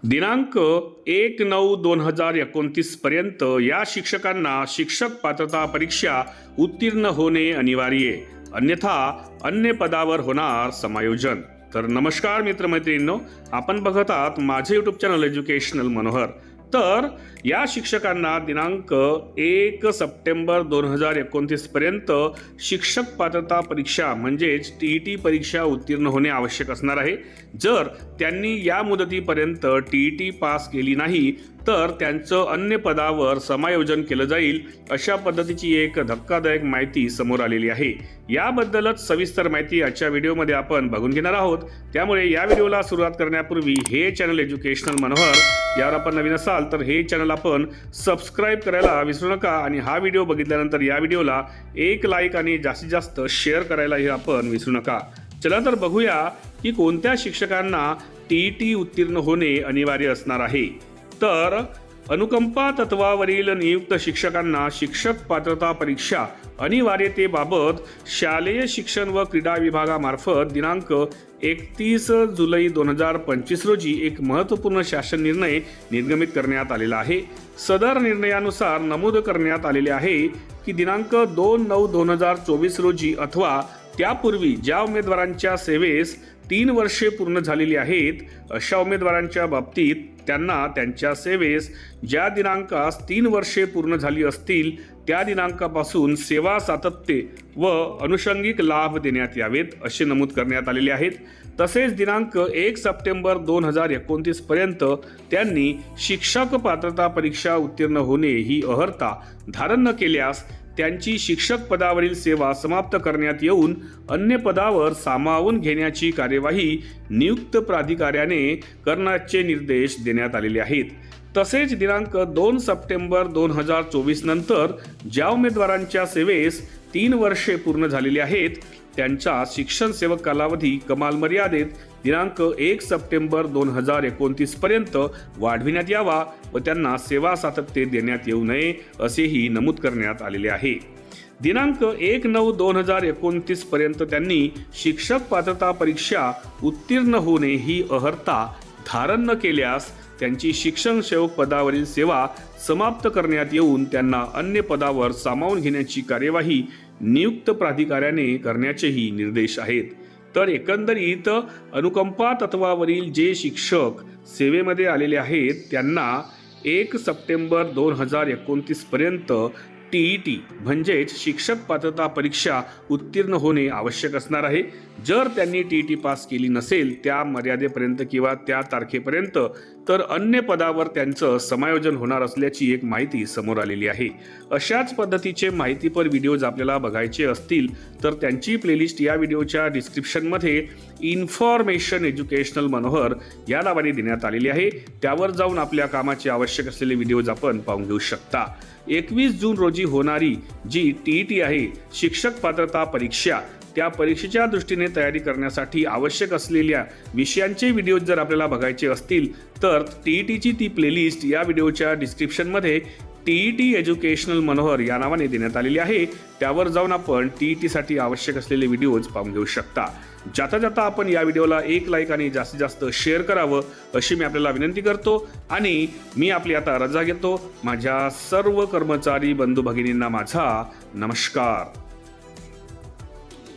दिनांक 1/9/2029 पर्यंत या शिक्षकांना शिक्षक पात्रता परीक्षा उत्तीर्ण होणे अनिवार्य आहे, अन्यथा अन्य पदावर होणार समायोजन। तर नमस्कार मित्रमैत्रिणींनो, आपण बघत आहात माझे यूट्यूब चॅनल एज्युकेशनल मनोहर। तर या शिक्षकांना दिनांक 1 सप्टेंबर 2029 पर्यंत शिक्षक पात्रता परीक्षा म्हणजेच TET परीक्षा उत्तीर्ण होणे आवश्यक असणार आहे। जर त्यांनी या मुदतीपर्यंत TET पास केली नाही तर त्यांचं अन्य पदावर समायोजन केलं जाईल, अशा पद्धतीची एक धक्कादायक माहिती समोर आलेली आहे। याबद्दलच सविस्तर माहिती आजच्या व्हिडिओमध्ये आपण बघून घेणार आहोत। त्यामुळे या व्हिडिओला सुरुवात करण्यापूर्वी हे चॅनल एज्युकेशनल मनोहर यावर आपण नवीन असाल तर हे चॅनल आपण सबस्क्राइब करायला विसरू नका आणि हा व्हिडिओ बघितल्यानंतर या व्हिडिओला एक लाईक आणि जास्तीत जास्त शेअर करायलाही आपण विसरू नका। चला तर बघूया की कोणत्या शिक्षकांना TET उत्तीर्ण होणे अनिवार्य असणार आहे। तर अनुकंपा तत्वावरील नियुक्त शिक्षकांना शिक्षक पात्रता परीक्षा अनिवार्यतेबाबत शालेय शिक्षण व क्रीडा विभागामार्फत दिनांक 31 जुलै 2025 रोजी एक महत्त्वपूर्ण शासन निर्णय निर्गमित करण्यात आलेला आहे। सदर निर्णयानुसार नमूद करण्यात आलेले आहे की दिनांक 2/9/2024 रोजी अथवा त्यापूर्वी ज्या उमेदवारांच्या सेवेस 3 वर्षे पूर्ण झालेली आहेत अशा उमेदवारांच्या बाबतीत त्यांना त्यांच्या सेवेस ज्या दिनांकास 3 वर्षे पूर्ण झाली असतील त्या दिनांकापासून सेवा सातत्य व अनुषंगिक लाभ देण्यात यावेत असे नमूद करण्यात आलेले आहेत। तसेच दिनांक 1 सप्टेंबर 2029 पर्यंत त्यांनी शिक्षक पात्रता परीक्षा उत्तीर्ण होणे ही अर्हता धारण न केल्यास त्यांची शिक्षक पदावरील सेवा समाप्त करण्यात येऊन अन्य पदावर सामावून घेण्याची कार्यवाही नियुक्त प्राधिकाऱ्याने करण्याचे निर्देश देण्यात आलेले आहेत। तसेच दिनांक 2 सप्टेंबर 2024 नंतर ज्या उमेदवारांच्या सेवेस 3 वर्षे पूर्ण झालेली आहेत त्यांचा शिक्षण सेवक कालावधी कमाल मर्यादेत दिनांक 1 सप्टेंबर 2029 पर्यंत वाढविण्यात यावा व त्यांना सेवा सातत्य देण्यात येऊ नये असेही नमूद करण्यात आलेले आहे। दिनांक 1/9/2029 पर्यंत त्यांनी शिक्षक पात्रता परीक्षा उत्तीर्ण होणे ही अर्हता धारण न केल्यास त्यांची शिक्षण सेवक पदावरील सेवा समाप्त करण्यात येऊन त्यांना अन्य पदावर सामावून घेण्याची कार्यवाही नियुक्त प्राधिकाऱ्याने करण्याचेही निर्देश आहेत। तर एकंदरीत अनुकंपा तत्वावरील जे शिक्षक सेवेमध्ये आलेले आहेत त्यांना 1 सप्टेंबर 2029 पर्यंत TET म्हणजेच शिक्षक पात्रता परीक्षा उत्तीर्ण होणे आवश्यक असणार आहे। जर त्यांनी TET पास केली नसेल त्या मर्यादेपर्यंत किंवा त्या तारखेपर्यंत तर अन्य पदावर त्यांचं समायोजन होणार असल्याची एक माहिती समोर आलेली आहे। अशाच पद्धतीचे माहितीपर व्हिडिओज आपल्याला बघायचे असतील तर त्यांची प्लेलिस्ट या व्हिडिओच्या डिस्क्रिप्शनमध्ये इन्फॉर्मेशन एज्युकेशनल मनोहर या नावाने देण्यात आलेली आहे। त्यावर जाऊन आपल्या कामाचे आवश्यक असलेले व्हिडिओज आपण पाहून घेऊ शकता। 21 जून रोजी होणारी जी TET आहे शिक्षक पात्रता परीक्षा, त्या परीक्षेच्या दृष्टीने तयारी करण्यासाठी आवश्यक असलेल्या विषयांचे व्हिडिओ जर आपल्याला बघायचे असतील तर TETची ती प्लेलिस्ट या व्हिडिओच्या डिस्क्रिप्शनमध्ये TET एज्युकेशनल मनोहर या नावाने देण्यात आलेली आहे। त्यावर जाऊन आपण TETसाठी आवश्यक असलेले व्हिडिओज पाहून घेऊ शकता। जाता जाता आपण या व्हिडिओला एक लाईक आणि जास्तीत जास्त शेअर करावं अशी मी आपल्याला विनंती करतो आणि मी आपली आता रजा घेतो। माझ्या सर्व कर्मचारी बंधू भगिनींना माझा नमस्कार।